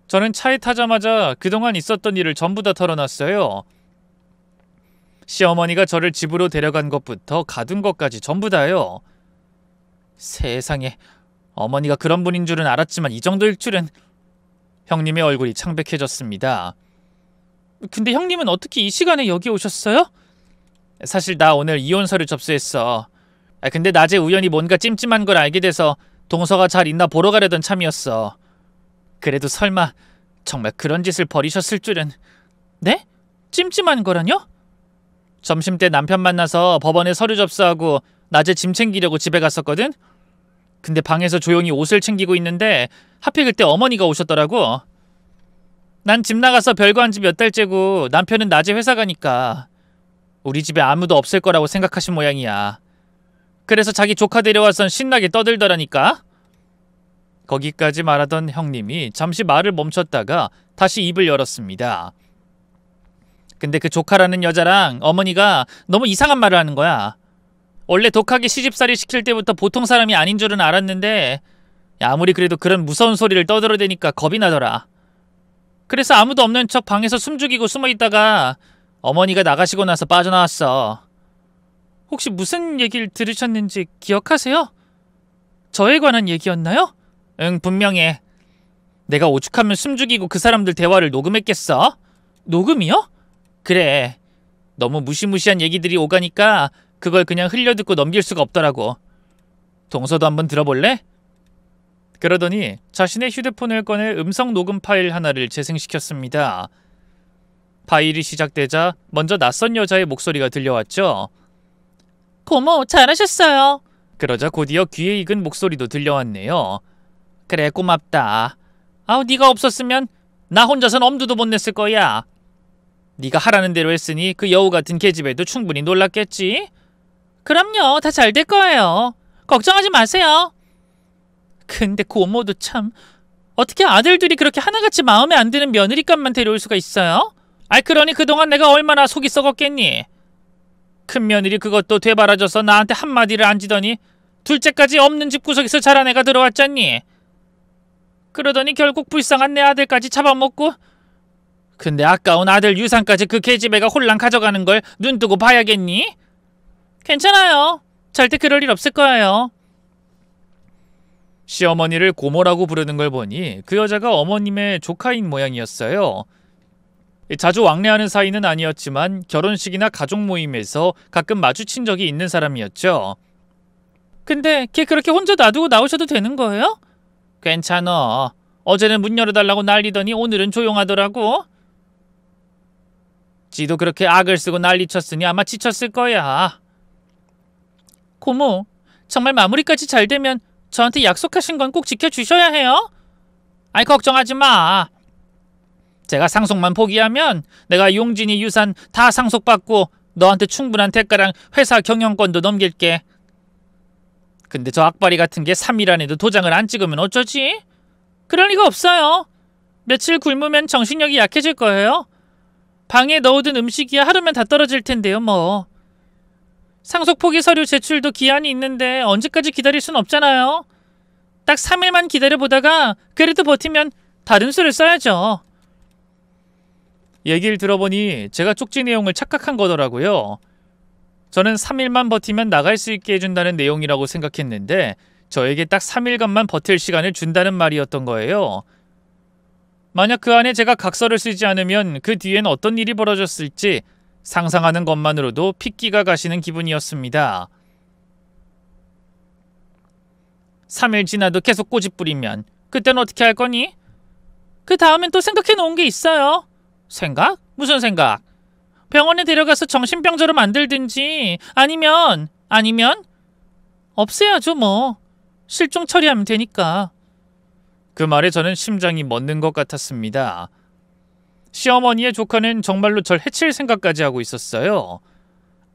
저는 차에 타자마자 그동안 있었던 일을 전부 다 털어놨어요. 시어머니가 저를 집으로 데려간 것부터 가둔 것까지 전부 다요. 세상에, 어머니가 그런 분인 줄은 알았지만 이 정도일 줄은... 형님의 얼굴이 창백해졌습니다. 근데 형님은 어떻게 이 시간에 여기 오셨어요? 사실 나 오늘 이혼서를 접수했어. 근데 낮에 우연히 뭔가 찜찜한 걸 알게 돼서 동서가 잘 있나 보러 가려던 참이었어. 그래도 설마 정말 그런 짓을 벌이셨을 줄은... 네? 찜찜한 거라뇨? 점심때 남편 만나서 법원에 서류 접수하고 낮에 짐 챙기려고 집에 갔었거든? 근데 방에서 조용히 옷을 챙기고 있는데 하필 그때 어머니가 오셨더라고. 난 집 나가서 별거 한 지 몇 달째고 남편은 낮에 회사 가니까 우리 집에 아무도 없을 거라고 생각하신 모양이야. 그래서 자기 조카 데려와선 신나게 떠들더라니까. 거기까지 말하던 형님이 잠시 말을 멈췄다가 다시 입을 열었습니다. 근데 그 조카라는 여자랑 어머니가 너무 이상한 말을 하는 거야. 원래 독하게 시집살이 시킬 때부터 보통 사람이 아닌 줄은 알았는데 아무리 그래도 그런 무서운 소리를 떠들어대니까 겁이 나더라. 그래서 아무도 없는 척 방에서 숨죽이고 숨어있다가 어머니가 나가시고 나서 빠져나왔어. 혹시 무슨 얘기를 들으셨는지 기억하세요? 저에 관한 얘기였나요? 응, 분명해. 내가 오죽하면 숨죽이고 그 사람들 대화를 녹음했겠어? 녹음이요? 그래. 너무 무시무시한 얘기들이 오가니까 그걸 그냥 흘려듣고 넘길 수가 없더라고. 동서도 한번 들어볼래? 그러더니 자신의 휴대폰을 꺼내 음성 녹음 파일 하나를 재생시켰습니다. 파일이 시작되자 먼저 낯선 여자의 목소리가 들려왔죠. 고모, 잘하셨어요. 그러자 곧이어 귀에 익은 목소리도 들려왔네요. 그래, 고맙다. 아우, 네가 없었으면 나 혼자선 엄두도 못 냈을 거야. 네가 하라는 대로 했으니 그 여우 같은 계집애도 충분히 놀랐겠지? 그럼요, 다 잘 될 거예요. 걱정하지 마세요. 근데 고모도 참... 어떻게 아들들이 그렇게 하나같이 마음에 안 드는 며느리감만 데려올 수가 있어요? 그러니 그동안 내가 얼마나 속이 썩었겠니? 큰 며느리 그것도 되바라져서 나한테 한마디를 안 지더니 둘째까지 없는 집 구석에서 자란 애가 들어왔잖니. 그러더니 결국 불쌍한 내 아들까지 잡아먹고. 근데 아까운 아들 유산까지 그 계집애가 홀랑 가져가는 걸 눈뜨고 봐야겠니? 괜찮아요. 절대 그럴 일 없을 거예요. 시어머니를 고모라고 부르는 걸 보니 그 여자가 어머님의 조카인 모양이었어요. 자주 왕래하는 사이는 아니었지만 결혼식이나 가족 모임에서 가끔 마주친 적이 있는 사람이었죠. 근데 걔 그렇게 혼자 놔두고 나오셔도 되는 거예요? 괜찮어. 어제는 문 열어달라고 난리더니 오늘은 조용하더라고. 지도 그렇게 악을 쓰고 난리쳤으니 아마 지쳤을 거야. 고모, 정말 마무리까지 잘 되면 저한테 약속하신 건 꼭 지켜주셔야 해요. 걱정하지 마. 제가 상속만 포기하면 내가 용진이 유산 다 상속받고 너한테 충분한 대가랑 회사 경영권도 넘길게. 근데 저 악바리 같은 게 3일 안에도 도장을 안 찍으면 어쩌지? 그럴 리가 없어요. 며칠 굶으면 정신력이 약해질 거예요. 방에 넣어둔 음식이야 하루면 다 떨어질 텐데요, 뭐. 상속 포기 서류 제출도 기한이 있는데 언제까지 기다릴 순 없잖아요. 딱 3일만 기다려보다가 그래도 버티면 다른 수를 써야죠. 얘기를 들어보니 제가 쪽지 내용을 착각한 거더라고요. 저는 3일만 버티면 나갈 수 있게 해준다는 내용이라고 생각했는데 저에게 딱 3일간만 버틸 시간을 준다는 말이었던 거예요. 만약 그 안에 제가 각서를 쓰지 않으면 그 뒤엔 어떤 일이 벌어졌을지 상상하는 것만으로도 핏기가 가시는 기분이었습니다. 3일 지나도 계속 꼬집부리면 그땐 어떻게 할 거니? 그 다음엔 또 생각해 놓은 게 있어요. 생각? 무슨 생각? 병원에 데려가서 정신병자로 만들든지 아니면 없애야죠 뭐. 실종 처리하면 되니까. 그 말에 저는 심장이 멎는 것 같았습니다. 시어머니의 조카는 정말로 절 해칠 생각까지 하고 있었어요.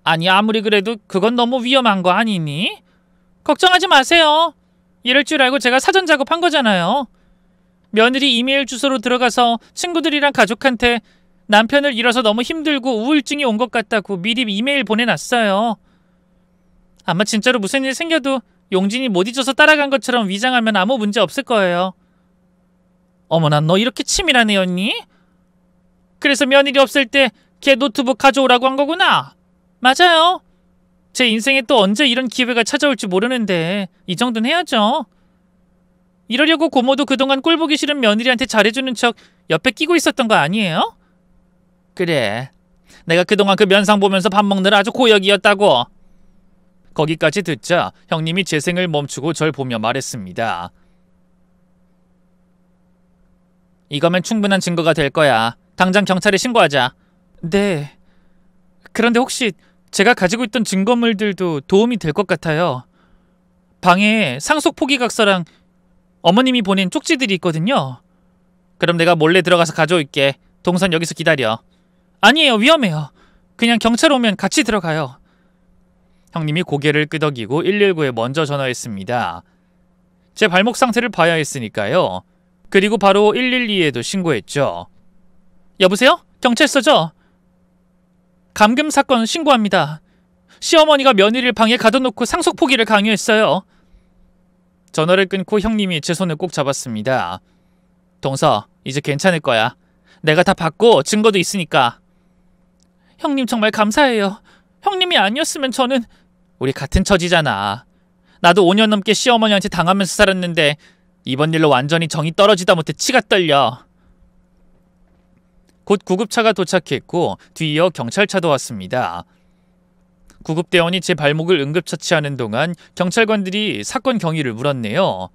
아니 아무리 그래도 그건 너무 위험한 거 아니니? 걱정하지 마세요. 이럴 줄 알고 제가 사전 작업한 거잖아요. 며느리 이메일 주소로 들어가서 친구들이랑 가족한테 남편을 잃어서 너무 힘들고 우울증이 온 것 같다고 미리 이메일 보내놨어요. 아마 진짜로 무슨 일 생겨도 용진이 못 잊어서 따라간 것처럼 위장하면 아무 문제 없을 거예요. 어머나 너 이렇게 치밀한 애였니? 그래서 며느리 없을 때 걔 노트북 가져오라고 한 거구나. 맞아요. 제 인생에 또 언제 이런 기회가 찾아올지 모르는데 이 정도는 해야죠. 이러려고 고모도 그동안 꼴보기 싫은 며느리한테 잘해주는 척 옆에 끼고 있었던 거 아니에요? 그래. 내가 그동안 그 면상 보면서 밥 먹느라 아주 고역이었다고. 거기까지 듣자 형님이 재생을 멈추고 절 보며 말했습니다. 이거면 충분한 증거가 될 거야. 당장 경찰에 신고하자. 네. 그런데 혹시 제가 가지고 있던 증거물들도 도움이 될 것 같아요. 방에 상속 포기각서랑 어머님이 보낸 쪽지들이 있거든요. 그럼 내가 몰래 들어가서 가져올게. 동선 여기서 기다려. 아니에요. 위험해요. 그냥 경찰 오면 같이 들어가요. 형님이 고개를 끄덕이고 119에 먼저 전화했습니다. 제 발목 상태를 봐야 했으니까요. 그리고 바로 112에도 신고했죠. 여보세요? 경찰서죠? 감금 사건 신고합니다. 시어머니가 며느리를 방에 가둬놓고 상속 포기를 강요했어요. 전화를 끊고 형님이 제 손을 꼭 잡았습니다. 동서, 이제 괜찮을 거야. 내가 다 봤고 증거도 있으니까. 형님 정말 감사해요. 형님이 아니었으면 저는... 우리 같은 처지잖아. 나도 5년 넘게 시어머니한테 당하면서 살았는데 이번 일로 완전히 정이 떨어지다 못해 치가 떨려. 곧 구급차가 도착했고 뒤이어 경찰차도 왔습니다. 구급대원이 제 발목을 응급처치하는 동안 경찰관들이 사건 경위를 물었네요.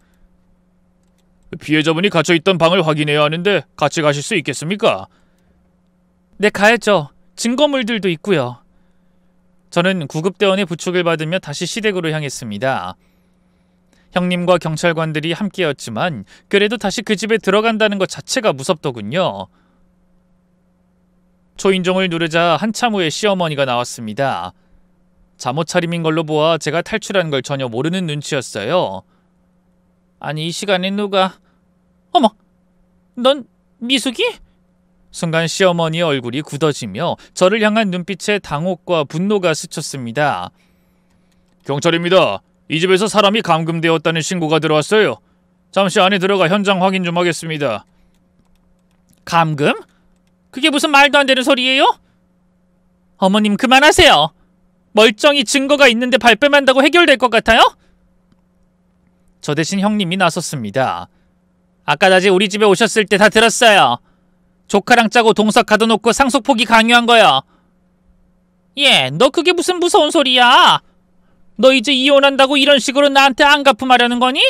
피해자분이 갇혀있던 방을 확인해야 하는데 같이 가실 수 있겠습니까? 네, 가야죠. 증거물들도 있고요. 저는 구급대원의 부축을 받으며 다시 시댁으로 향했습니다. 형님과 경찰관들이 함께였지만 그래도 다시 그 집에 들어간다는 것 자체가 무섭더군요. 초인종을 누르자 한참 후에 시어머니가 나왔습니다. 잠옷 차림인 걸로 보아 제가 탈출한 걸 전혀 모르는 눈치였어요. 아니 이 시간에 누가... 어머! 넌 미숙이? 순간 시어머니의 얼굴이 굳어지며 저를 향한 눈빛에 당혹과 분노가 스쳤습니다. 경찰입니다. 이 집에서 사람이 감금되었다는 신고가 들어왔어요. 잠시 안에 들어가 현장 확인 좀 하겠습니다. 감금? 그게 무슨 말도 안 되는 소리예요? 어머님 그만하세요. 멀쩡히 증거가 있는데 발뺌한다고 해결될 것 같아요? 저 대신 형님이 나섰습니다. 아까 낮에 우리 집에 오셨을 때 다 들었어요. 조카랑 짜고 동석 가둬놓고 상속 포기 강요한 거요. 예, 너 그게 무슨 무서운 소리야? 너 이제 이혼한다고 이런 식으로 나한테 안갚음하려는 거니?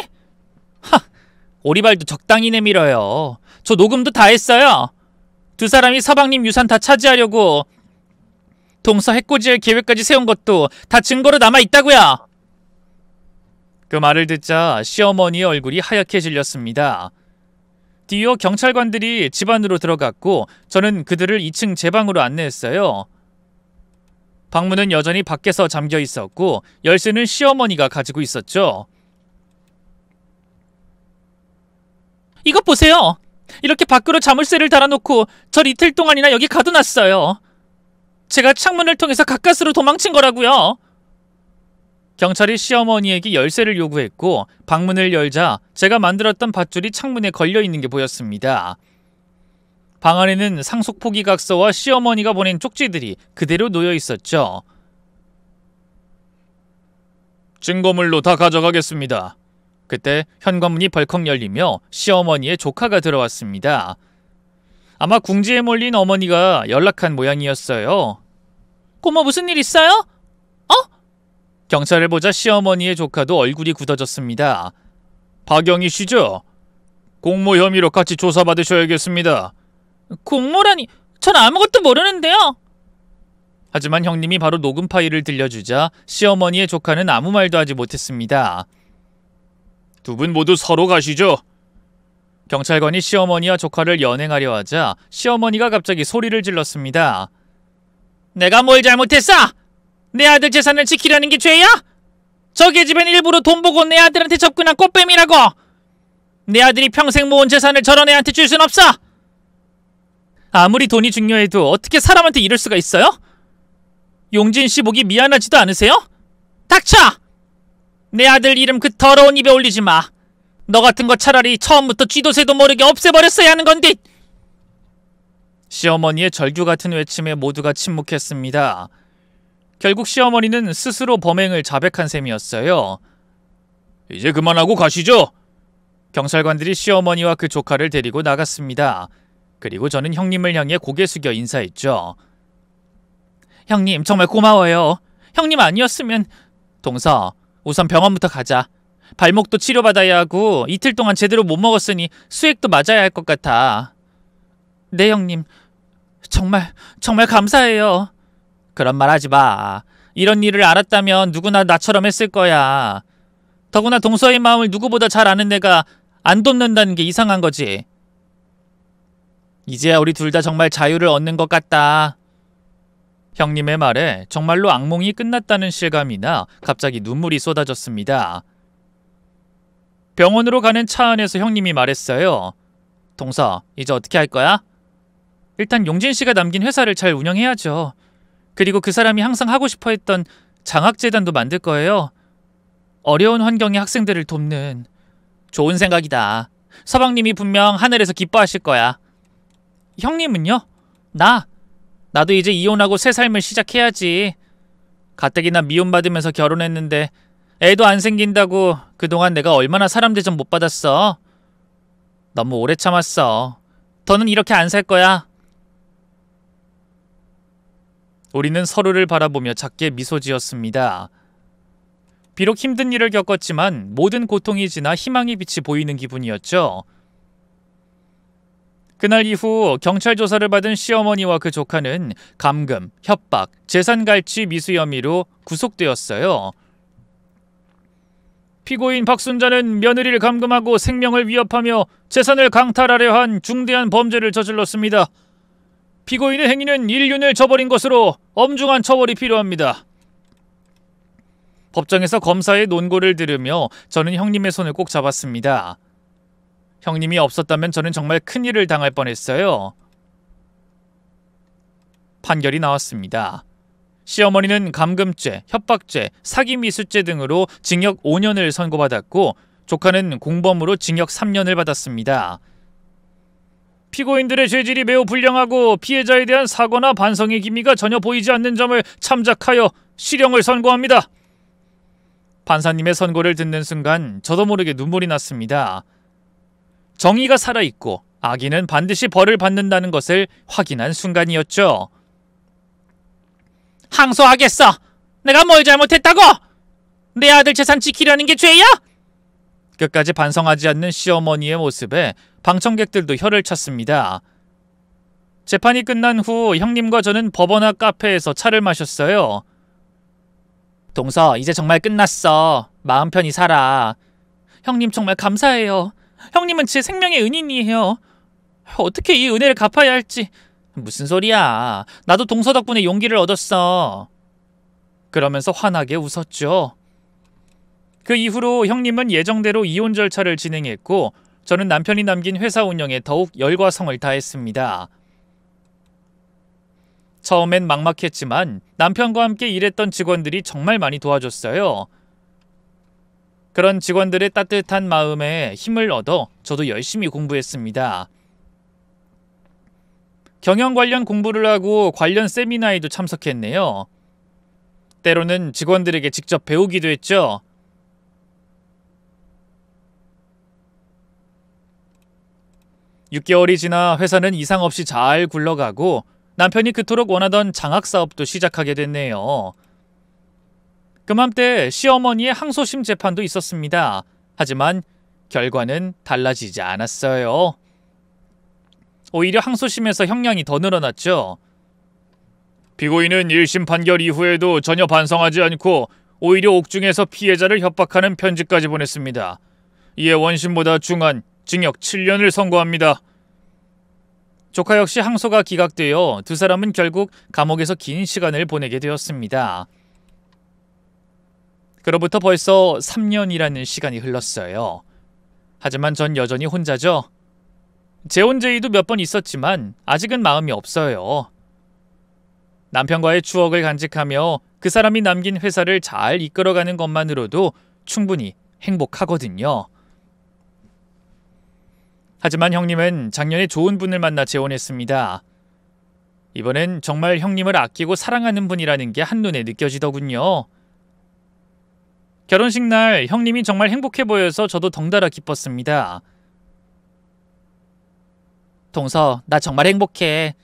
하, 오리발도 적당히 내밀어요. 저 녹음도 다 했어요. 두 사람이 서방님 유산 다 차지하려고 동서 해코지할 계획까지 세운 것도 다 증거로 남아있다고요. 그 말을 듣자 시어머니의 얼굴이 하얗게 질렸습니다. 뒤이어 경찰관들이 집 안으로 들어갔고 저는 그들을 2층 제 방으로 안내했어요. 방문은 여전히 밖에서 잠겨 있었고 열쇠는 시어머니가 가지고 있었죠. 이것 보세요. 이렇게 밖으로 자물쇠를 달아놓고 절 이틀 동안이나 여기 가둬놨어요. 제가 창문을 통해서 가까스로 도망친 거라고요. 경찰이 시어머니에게 열쇠를 요구했고 방문을 열자 제가 만들었던 밧줄이 창문에 걸려있는 게 보였습니다. 방 안에는 상속 포기각서와 시어머니가 보낸 쪽지들이 그대로 놓여 있었죠. 증거물로 다 가져가겠습니다. 그때 현관문이 벌컥 열리며 시어머니의 조카가 들어왔습니다. 아마 궁지에 몰린 어머니가 연락한 모양이었어요. 고모 무슨 일 있어요? 경찰을 보자 시어머니의 조카도 얼굴이 굳어졌습니다. 박영희 씨죠? 공모 혐의로 같이 조사받으셔야겠습니다. 공모라니, 전 아무것도 모르는데요. 하지만 형님이 바로 녹음 파일을 들려주자 시어머니의 조카는 아무 말도 하지 못했습니다. 두 분 모두 서로 가시죠. 경찰관이 시어머니와 조카를 연행하려 하자 시어머니가 갑자기 소리를 질렀습니다. 내가 뭘 잘못했어? 내 아들 재산을 지키려는 게 죄야? 저 계집애는 일부러 돈 보고 내 아들한테 접근한 꽃뱀이라고! 내 아들이 평생 모은 재산을 저런 애한테 줄 순 없어! 아무리 돈이 중요해도 어떻게 사람한테 이럴 수가 있어요? 용진 씨 보기 미안하지도 않으세요? 닥쳐! 내 아들 이름 그 더러운 입에 올리지 마. 너 같은 거 차라리 처음부터 쥐도 새도 모르게 없애버렸어야 하는 건데. 시어머니의 절규 같은 외침에 모두가 침묵했습니다. 결국 시어머니는 스스로 범행을 자백한 셈이었어요. 이제 그만하고 가시죠. 경찰관들이 시어머니와 그 조카를 데리고 나갔습니다. 그리고 저는 형님을 향해 고개 숙여 인사했죠. 형님 정말 고마워요. 형님 아니었으면... 동서, 우선 병원부터 가자. 발목도 치료받아야 하고 이틀 동안 제대로 못 먹었으니 수액도 맞아야 할 것 같아. 네 형님, 정말 감사해요. 그런 말 하지 마. 이런 일을 알았다면 누구나 나처럼 했을 거야. 더구나 동서의 마음을 누구보다 잘 아는 내가 안 돕는다는 게 이상한 거지. 이제야 우리 둘 다 정말 자유를 얻는 것 같다. 형님의 말에 정말로 악몽이 끝났다는 실감이나 갑자기 눈물이 쏟아졌습니다. 병원으로 가는 차 안에서 형님이 말했어요. 동서, 이제 어떻게 할 거야? 일단 용진 씨가 남긴 회사를 잘 운영해야죠. 그리고 그 사람이 항상 하고 싶어 했던 장학재단도 만들 거예요. 어려운 환경의 학생들을 돕는. 좋은 생각이다. 서방님이 분명 하늘에서 기뻐하실 거야. 형님은요? 나도 이제 이혼하고 새 삶을 시작해야지. 가뜩이나 미움받으면서 결혼했는데 애도 안 생긴다고 그동안 내가 얼마나 사람 대접 못 받았어. 너무 오래 참았어. 더는 이렇게 안 살 거야. 우리는 서로를 바라보며 작게 미소 지었습니다. 비록 힘든 일을 겪었지만 모든 고통이 지나 희망의 빛이 보이는 기분이었죠. 그날 이후 경찰 조사를 받은 시어머니와 그 조카는 감금, 협박, 재산갈취 미수 혐의로 구속되었어요. 피고인 박순자는 며느리를 감금하고 생명을 위협하며 재산을 강탈하려 한 중대한 범죄를 저질렀습니다. 피고인의 행위는 인륜을 저버린 것으로 엄중한 처벌이 필요합니다. 법정에서 검사의 논고를 들으며 저는 형님의 손을 꼭 잡았습니다. 형님이 없었다면 저는 정말 큰일을 당할 뻔했어요. 판결이 나왔습니다. 시어머니는 감금죄, 협박죄, 사기미수죄 등으로 징역 5년을 선고받았고 조카는 공범으로 징역 3년을 받았습니다. 피고인들의 죄질이 매우 불량하고 피해자에 대한 사과나 반성의 기미가 전혀 보이지 않는 점을 참작하여 실형을 선고합니다. 판사님의 선고를 듣는 순간 저도 모르게 눈물이 났습니다. 정의가 살아있고 악인은 반드시 벌을 받는다는 것을 확인한 순간이었죠. 항소하겠어. 내가 뭘 잘못했다고? 내 아들 재산 지키려는 게 죄야? 끝까지 반성하지 않는 시어머니의 모습에 방청객들도 혀를 찼습니다. 재판이 끝난 후 형님과 저는 법원 앞 카페에서 차를 마셨어요. 동서, 이제 정말 끝났어. 마음 편히 살아. 형님 정말 감사해요. 형님은 제 생명의 은인이에요. 어떻게 이 은혜를 갚아야 할지. 무슨 소리야. 나도 동서 덕분에 용기를 얻었어. 그러면서 환하게 웃었죠. 그 이후로 형님은 예정대로 이혼 절차를 진행했고 저는 남편이 남긴 회사 운영에 더욱 열과 성을 다했습니다. 처음엔 막막했지만 남편과 함께 일했던 직원들이 정말 많이 도와줬어요. 그런 직원들의 따뜻한 마음에 힘을 얻어 저도 열심히 공부했습니다. 경영 관련 공부를 하고 관련 세미나에도 참석했네요. 때로는 직원들에게 직접 배우기도 했죠. (6개월이) 지나 회사는 이상 없이 잘 굴러가고 남편이 그토록 원하던 장학 사업도 시작하게 됐네요. 그맘때 시어머니의 항소심 재판도 있었습니다. 하지만 결과는 달라지지 않았어요. 오히려 항소심에서 형량이 더 늘어났죠. 피고인은 1심 판결 이후에도 전혀 반성하지 않고 오히려 옥중에서 피해자를 협박하는 편지까지 보냈습니다. 이에 원심보다 중한 징역 7년을 선고합니다. 조카 역시 항소가 기각되어 두 사람은 결국 감옥에서 긴 시간을 보내게 되었습니다. 그로부터 벌써 3년이라는 시간이 흘렀어요. 하지만 전 여전히 혼자죠. 재혼 제의도 몇 번 있었지만 아직은 마음이 없어요. 남편과의 추억을 간직하며 그 사람이 남긴 회사를 잘 이끌어가는 것만으로도 충분히 행복하거든요. 하지만 형님은 작년에 좋은 분을 만나 재혼했습니다. 이번엔 정말 형님을 아끼고 사랑하는 분이라는 게 한눈에 느껴지더군요. 결혼식 날 형님이 정말 행복해 보여서 저도 덩달아 기뻤습니다. 동서, 나 정말 행복해.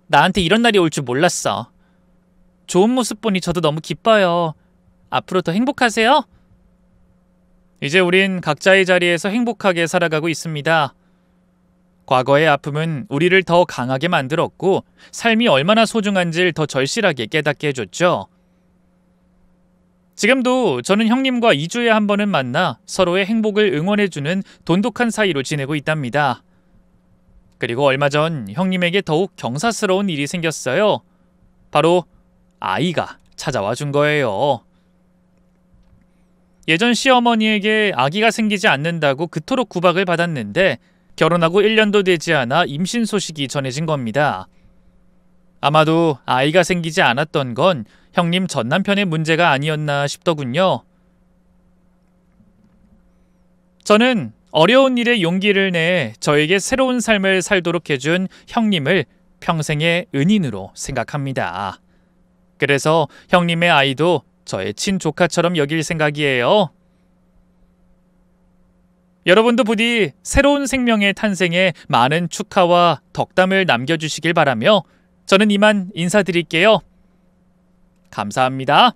나한테 이런 날이 올 줄 몰랐어. 좋은 모습 보니 저도 너무 기뻐요. 앞으로 더 행복하세요. 이제 우린 각자의 자리에서 행복하게 살아가고 있습니다. 과거의 아픔은 우리를 더 강하게 만들었고 삶이 얼마나 소중한지를 더 절실하게 깨닫게 해줬죠. 지금도 저는 형님과 2주에 한 번은 만나 서로의 행복을 응원해주는 돈독한 사이로 지내고 있답니다. 그리고 얼마 전 형님에게 더욱 경사스러운 일이 생겼어요. 바로 아이가 찾아와 준 거예요. 예전 시어머니에게 아기가 생기지 않는다고 그토록 구박을 받았는데 결혼하고 1년도 되지 않아 임신 소식이 전해진 겁니다. 아마도 아이가 생기지 않았던 건 형님 전 남편의 문제가 아니었나 싶더군요. 저는 어려운 일에 용기를 내 저에게 새로운 삶을 살도록 해준 형님을 평생의 은인으로 생각합니다. 그래서 형님의 아이도 저의 친조카처럼 여길 생각이에요. 여러분도 부디 새로운 생명의 탄생에 많은 축하와 덕담을 남겨주시길 바라며 저는 이만 인사드릴게요. 감사합니다.